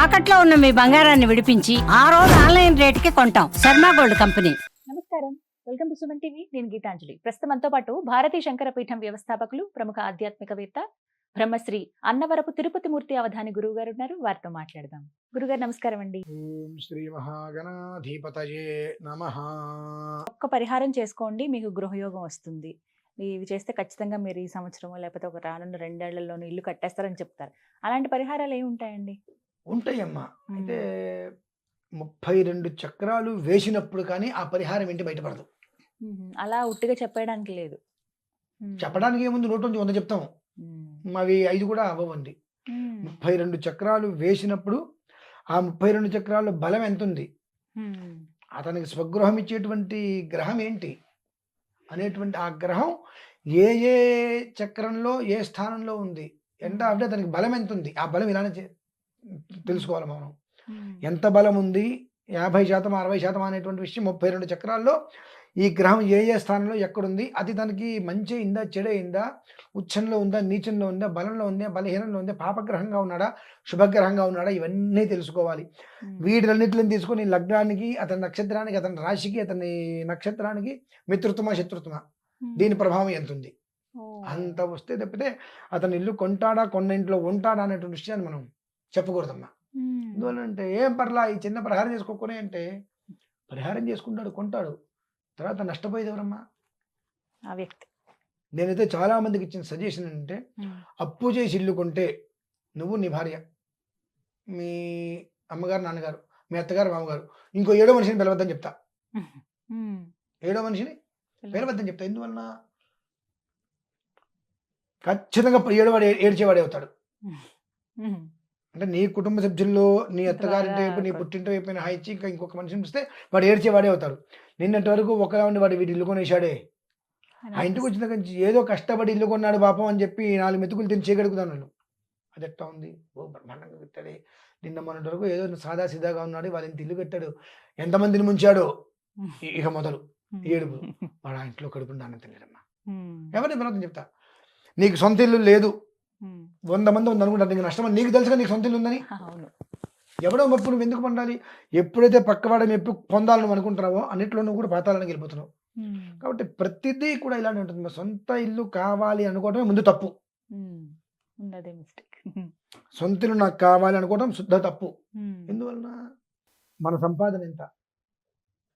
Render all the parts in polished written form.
తాకట్లో ఉన్న మీ బంగారాన్ని విడిపించి ఆ రోజు ఆన్లైన్ రేటుకి కొంటాం. Sharma gold company. నమస్కారం, వెల్కమ్ టు సుమన్ టీవీ. నేను గీతాంజలి. ప్రస్తుతం మనతో పాటు భారతీ శంకర పీఠం వ్యవస్థాపకులు, ప్రముఖ ఆధ్యాత్మికవేత్త, బ్రహ్మశ్రీ అన్నవరపు తిరుపతి మూర్తి అవధాని గురువు గారు ఉన్నారు. వారితో మాట్లాడదాం. గురుగారు నమస్కారం అండి. ఓం శ్రీ మహాగణాధిపతయే నమః. ఒక్క పరిహారం చేసుకోండి, మీకు గృహయోగం వస్తుంది. ఇవి చేస్తే ఖచ్చితంగా మీరు ఈ సంవత్సరం లేకపోతే ఒక రానున్న 2 ఏళ్లలోనూ ఇల్లు కట్టేస్తారని చెప్తారు. అలాంటి పరిహారాలు ఏమి ఉంటాయండి? ఉంటాయమ్మా. అయితే 32 చక్రాలు వేసినప్పుడు కానీ ఆ పరిహారం ఏంటి బయటపడదు. అలా ఉట్టిగా చెప్పడానికి లేదు. చెప్పడానికి ఏముంది, 100 చెప్తాం. అవి 5 కూడా అవ్వండి. 32 చక్రాలు వేసినప్పుడు ఆ 32 చక్రాల బలం ఎంత ఉంది, అతనికి స్వగృహం ఇచ్చేటువంటి గ్రహం ఏంటి అనేటువంటి ఆ గ్రహం ఏ ఏ చక్రంలో ఏ స్థానంలో ఉంది, ఎంత అంటే అతనికి బలం ఎంత ఉంది, ఆ బలం ఇలానే తెలుసుకోవాలి మనం. ఎంత బలం ఉంది, 50% 60% అనేటువంటి విషయం 32 చక్రాల్లో ఈ గ్రహం ఏ ఏ స్థానంలో ఎక్కడుంది, అది తనకి మంచి ఇందా చెడైందా, ఉచ్చంలో ఉందా, నీచంలో ఉందా, బలంలో ఉందా, బలహీనంలో ఉందా, పాపగ్రహంగా ఉన్నాడా, శుభగ్రహంగా ఉన్నాడా, ఇవన్నీ తెలుసుకోవాలి. వీటిలన్నిటిని తీసుకొని లగ్నానికి, అతని నక్షత్రానికి, అతని రాశికి, అతని నక్షత్రానికి మిత్రుత్వమా శత్రుత్వమా, దీని ప్రభావం ఎంత ఉంది అంత వస్తే తప్పితే అతను ఇల్లు కొంటాడా, కొన్న ఇంట్లో ఉంటాడా అనేటువంటి విషయాన్ని మనం చెప్పకూడదమ్మా. ఎందువల్లంటే ఏం పర్లా ఈ చిన్న పరిహారం చేసుకోకునే అంటే పరిహారం చేసుకుంటాడు, కొంటాడు, తర్వాత నష్టపోయేది ఎవరమ్మా? ఆ వ్యక్తి. నేనైతే చాలా మందికి ఇచ్చిన సజెషన్ అంటే, అప్పు చేసి ఇల్లు కొంటే నువ్వు, నీ భార్య, మీ అమ్మగారు, నాన్నగారు, మీ అత్తగారు, మామగారు, ఇంకో 7వ మనిషిని పిలవద్దని చెప్తా. 7వ మనిషిని పిలవద్దని చెప్తా. ఎందువలన ఖచ్చితంగా 7వాడు ఏడ్చేవాడే అవుతాడు. అంటే నీ కుటుంబ సభ్యుల్లో నీ అత్తగారింటి వైపు, నీ పుట్టింటి వైపు హాయిచ్చి ఇంకా ఇంకొక మనిషిని ఇస్తే వాడు ఏడ్చేవాడే అవుతాడు. నిన్నటి వరకు ఒకలా ఉండి వాడు వీడి ఇల్లు కొనేసాడే, ఆ ఇంటికి వచ్చిన నుంచి ఏదో కష్టపడి ఇల్లు కొన్నాడు పాపం అని చెప్పి 4 మెతుకులు తిని చేయగలుగుతాను. అది ఎట్లా ఉంది, ఓ బ్రహ్మాండంగా కట్టాడే, నిన్న మొన్నటి వరకు ఏదో సాదా సీదాగా ఉన్నాడు, వాళ్ళ ఇంటి ఇల్లు కట్టాడు, ఎంతమందిని ముంచాడో, ఇక మొదలు ఏడుపు, వాడు ఆ ఇంట్లో కడుపుండి అన్నం తినలేదమ్మా. ఎవరిని బలవతం చెప్తా, నీకు సొంత ఇల్లు లేదు, 100 మంది ఉంది అనుకుంటారు, నీకు నష్టం నీకు తెలుసుగా, నీకు సొంత ఇల్లు ఉందని. ఎవడో మెప్పు నువ్వు ఎందుకు పొందాలి? ఎప్పుడైతే పక్కవాడ మెప్పు పొందాలని అనుకుంటున్నావో అన్నిట్లో నువ్వు కూడా పాతాలని వెళ్ళిపోతున్నావు. కాబట్టి ప్రతిదీ కూడా ఇలానే ఉంటుంది. సొంత ఇల్లు కావాలి అనుకోవడమే ముందు తప్పు. సొంత ఇల్లు నాకు కావాలి అనుకోవడం శుద్ధ తప్పు. ఎందువలన మన సంపాదన ఎంత,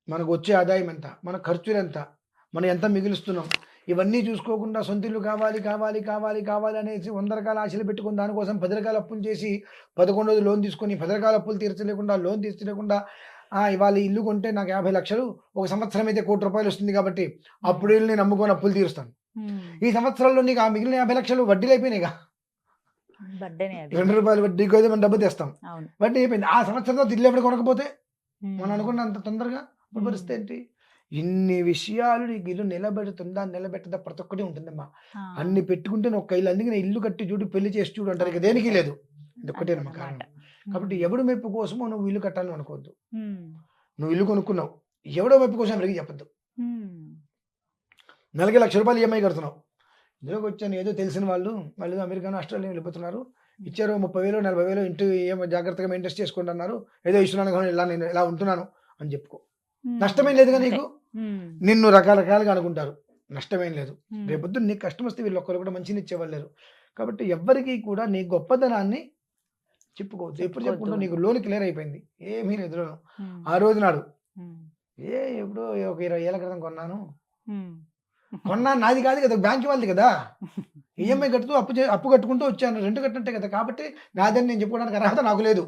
మనకు వచ్చే ఆదాయం ఎంత, మన ఖర్చులు ఎంత, మనం ఎంత మిగులుస్తున్నాం, ఇవన్నీ చూసుకోకుండా సొంత ఇల్లు కావాలి కావాలి కావాలి కావాలి అనేసి 100 రకాల ఆశలు పెట్టుకుని దానికోసం 10 రకాల అప్పులు చేసి 11 రోజులు లోన్ తీసుకొని 10 రకాల అప్పులు తీర్చలేకుండా, లోన్ తీర్చలేకుండా, ఇవాళ ఇల్లు కొంటే నాకు 50 లక్షలు, ఒక సంవత్సరం అయితే 1 కోటి రూపాయలు వస్తుంది కాబట్టి అప్పుడు ఇల్లు నేను అమ్ముకొని అప్పులు తీరుస్తాను. ఈ సంవత్సరంలో నీకు ఆ మిగిలిన 50 లక్షలు వడ్డీలు అయిపోయినాయిగా. 2 రూపాయలు వడ్డీకి అయితే మనం డబ్బు తెస్తాం, వడ్డీ అయిపోయింది. ఆ సంవత్సరంలో ఇల్లు ఎప్పుడు కొనకపోతే మనం అనుకున్నంత తొందరగా పరిస్థితి ఏంటి? ఇన్ని విషయాలు నీకు ఇల్లు నిలబెడుతుందా నిలబెట్టదా ప్రతి ఒక్కటి ఉంటుందమ్మా. అన్ని పెట్టుకుంటే ఒక్క ఇల్లు, అందుకే నేను ఇల్లు కట్టి చూడు, పెళ్లి చేసి చూడు అంటారు, ఇక దేనికి లేదు, ఇదొక్కటేనమ్మా కారణం. కాబట్టి ఎవడు మెప్పు కోసమో నువ్వు ఇల్లు కట్టాలని అనుకోవద్దు. నువ్వు ఇల్లు కొనుక్కున్నావు, ఎవడో మెప్పు కోసం ఎవరికి చెప్పద్దు. నెలకి 1,00,000 రూపాయలు ఈఎంఐ కడుతున్నావు, ఇందులోకి వచ్చాను ఏదో తెలిసిన వాళ్ళు అమెరికాను, ఆస్ట్రేలియా వెళ్ళిపోతున్నారు, ఇచ్చారు 30,000 40,000 ఇంటి ఏమో జాగ్రత్తగా మెయింటైన్ చేసుకోండి అన్నారు, ఏదో ఇస్తున్నాను కానీ నేను ఇలా ఉంటున్నాను అని చెప్పుకో, నష్టమేం లేదుగా నీకు. నిన్ను రకరకాలుగా అనుకుంటారు, నష్టమేం లేదు. రేపొద్దు నీకు కష్టం వస్తే వీళ్ళు ఒక్కరు కూడా మంచిని ఇచ్చేవాళ్ళు లేరు. కాబట్టి ఎవ్వరికి కూడా నీ గొప్పతనాన్ని చెప్పుకోవద్దు. ఎప్పుడు చెప్పుకుంటూ నీకు లోన్ క్లియర్ అయిపోయింది, ఏమీ లేదు. ఆ రోజు నాడు ఎప్పుడో ఒక 20 ఏళ్ళ క్రితం కొన్నాను, నాది కాదు కదా, బ్యాంక్ వాళ్ళది కదా, ఈఎంఐ కట్టుతూ అప్పు కట్టుకుంటూ వచ్చాను, రెంట్ కట్టినట్టే కదా, కాబట్టి నాదని నేను చెప్పుకోవడానికి అర్హత నాకు లేదు.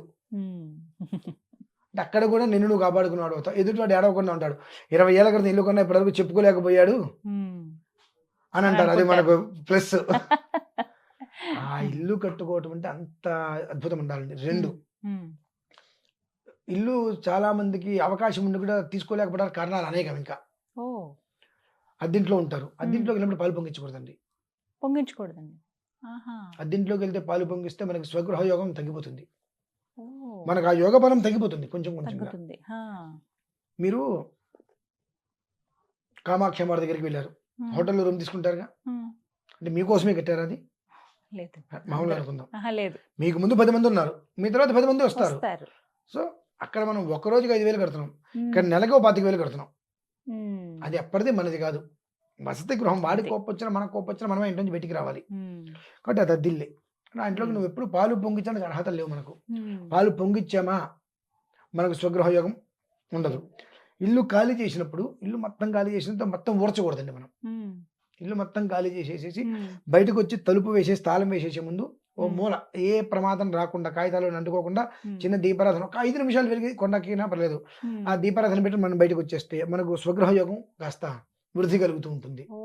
అక్కడ కూడా నిన్ను నువ్వు కాపాడుకున్నాడు అవుతావు. ఎదుటివాడు ఏడవకుండా ఉంటాడు, 20 ఏళ్ళ క్రితం ఇల్లు కొన్నా ఇప్పటివరకు చెప్పుకోలేకపోయాడు అని అంటారు. అది మనకు ప్లస్. ఆ ఇల్లు కట్టుకోవటం అంటే అంత అద్భుతం ఉండాలండి. 2, ఇల్లు చాలా మందికి అవకాశం ఉండి కూడా తీసుకోలేకపోవడానికి కారణాలు అనేకం. ఇంకా అద్దింట్లో ఉంటారు, అద్దింట్లోకి వెళ్ళినప్పుడు పాలు పొంగించకూడదండి. అద్దింట్లోకి వెళ్తే పాలు పొంగిస్తే మనకి స్వగృహ యోగం తగ్గిపోతుంది, మనకు ఆ యోగ బలం తగ్గిపోతుంది కొంచెం కొంచెం. మీరు కామాక్షి అమ్మ దగ్గరికి వెళ్ళారు, హోటల్లో రూమ్ తీసుకుంటారుగా, అంటే మీకోసమే కట్టారు అది. లేదు మామూలుగా అనుకుందాం. ఆహా, లేదు మీకు ముందు 10 మంది ఉన్నారు, మీ తర్వాత 10 మంది వస్తారు. వస్తారు. సో అక్కడ మనం ఒక రోజుకి 5,000 కడుతున్నాం, ఉమ్, ఇక్కడ నెలకు 25,000 కడుతున్నాం. ఉమ్, అది ఎప్పటిది మనది కాదు. వసతి గృహం వాడికి అంతే. కోపం వచ్చినా మనకు కోపం వచ్చినా మనమే ఇంటి నుంచి బయటికి రావాలి. ఉమ్, కాబట్టి అది అద్దిల్లే. నా ఇంట్లోకి ఉమ్. నువ్వు ఎప్పుడు పాలు పొంగించడానికి అర్హత లేవు మనకు. ఉమ్, పాలు పొంగిచ్చామా మనకు స్వగృహయోగం ఉండదు. ఇల్లు ఖాళీ చేసినప్పుడు ఇల్లు మొత్తం ఖాళీ చేసినంత మొత్తం ఊడ్చకూడదండి మనం. ఉమ్, ఇల్లు మొత్తం ఖాళీ చేసేసేసి ఉమ్, బయటకు వచ్చి తలుపు వేసేసి తాళం వేసేసే ముందు ఓ ఉమ్. మూల ఏ ప్రమాదం రాకుండా కాగితాలు అంటుకోకుండా ఉమ్, చిన్న దీపారాధన ఒక 5 నిమిషాలు వెలిగి కొండకినా పర్లేదు, ఉమ్. ఆ దీపారాధన పెట్టి మనం బయటకు వచ్చేస్తే మనకు స్వగృహయోగం కాస్త వృద్ధి కలుగుతూ ఉంటుంది. ఓ,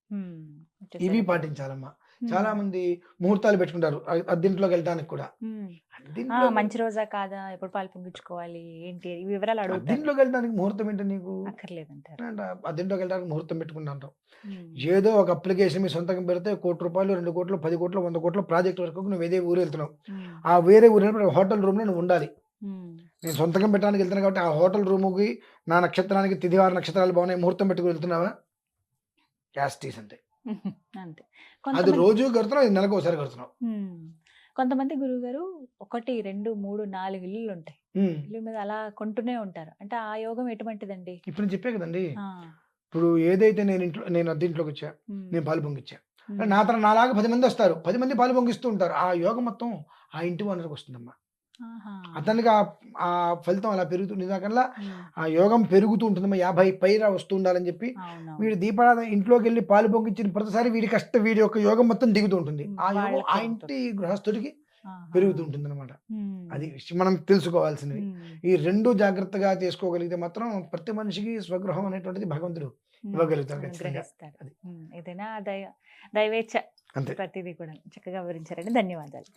ఉమ్, ఇవి వచ్చేసరికి. పాటించాలమ్మా. ఉమ్, చాలా మంది ముహూర్తాలు పెట్టుకుంటారు అద్దింట్లోకి వెళ్ళడానికి కూడా. ఉమ్. అద్దింట్లో మంచి రోజా కాదా, ఎప్పుడు పాలు పొంగించుకోవాలి ఏంటి ఈ వివరాలు అడుగుతారు. అద్దింట్లోకి వెళ్ళడానికి ముహూర్తం ఏంటి నీకు? అక్కర్లేదంటారు. అంటే అద్దింట్లోకి వెళ్ళడానికి ముహూర్తం పెట్టుకుంటాం. ఉమ్, ఏదో ఒక అప్లికేషన్ మీ సొంతంగా పెడితే ₹1 కోటి, 2 కోట్లు, 10 కోట్లు, 100 కోట్ల ప్రాజెక్ట్ వరకు నువ్వు ఏదే ఊరు వెళ్తున్నావు. ఉమ్, ఆ వేరే ఊరు హోటల్ రూమ్లో నువ్వు ఉండాలి. ఉమ్, నేను సొంతంగా పెట్టడానికి వెళ్తున్నాను కాబట్టి ఆ హోటల్ రూముకి నా నక్షత్రానికి తిథివార నక్షత్రాలు బాగున్నాయి ముహూర్తం పెట్టుకుని వెళ్తున్నావా? యాస్టీస్ అంతే. అంతే. అది కొంతమంది రోజు కడుతున్నావు, ఇది నెలకు ఒకసారి కడుతున్నావు. ఉమ్, కొంతమంది గురువుగారు 1, 2, 3, 4 ఇల్లులు ఉంటాయి. ఉమ్. ఇల్లు మీద అలా కొంటూనే ఉంటారు. అంటే ఆ యోగం ఎటువంటిదండి? ఇప్పుడు నేను చెప్పే కదండి, ఆ, ఇప్పుడు ఏదైతే నేను అద్దింట్లోకి వచ్చా, ఉమ్, నేను పాలు పొంగిచ్చా, ఉమ్, నా తర నాలాగా 10 మంది వస్తారు, 10 మంది పాలు పొంగిస్తూ ఉంటారు. ఆ యోగం మొత్తం ఆ ఇంటి వనరుకు వస్తుందమ్మా. ఆహా, అతనికి ఆ ఫలితం అలా పెరుగుతుంది. దానికల్లా ఉమ్, ఆ యోగం పెరుగుతూ ఉంటుందమ్మా. 50 పైన వస్తూ ఉండాలని చెప్పి అవునవును. వీడు దీపారాధన ఇంట్లోకి వెళ్ళి పాలు పొంగించిన ప్రతిసారి వీడి యొక్క యోగం మొత్తం దిగుతూ ఉంటుంది. ఆ యోగం వాళ్ళకి ఆ ఉంటుంది. ఇంటి గృహస్థుడికి ఆహా, పెరుగుతూ ఉంటుంది అనమాట. ఉమ్, అది విషయం మనం తెలుసుకోవాల్సినవి. ఉమ్, ఈ 2 జాగ్రత్తగా చేసుకోగలిగితే మాత్రం ప్రతి మనిషికి స్వగృహం అనేటువంటిది భగవంతుడు ఉమ్, ఇవ్వగలుగుతాడు ఖచ్చితంగా. అనుగ్రహిస్తారు. అది. ఏదైనా దైవేచ్ఛ అంతే. ప్రతిదీ కూడా చక్కగా వివరించారండి. ధన్యవాదాలు.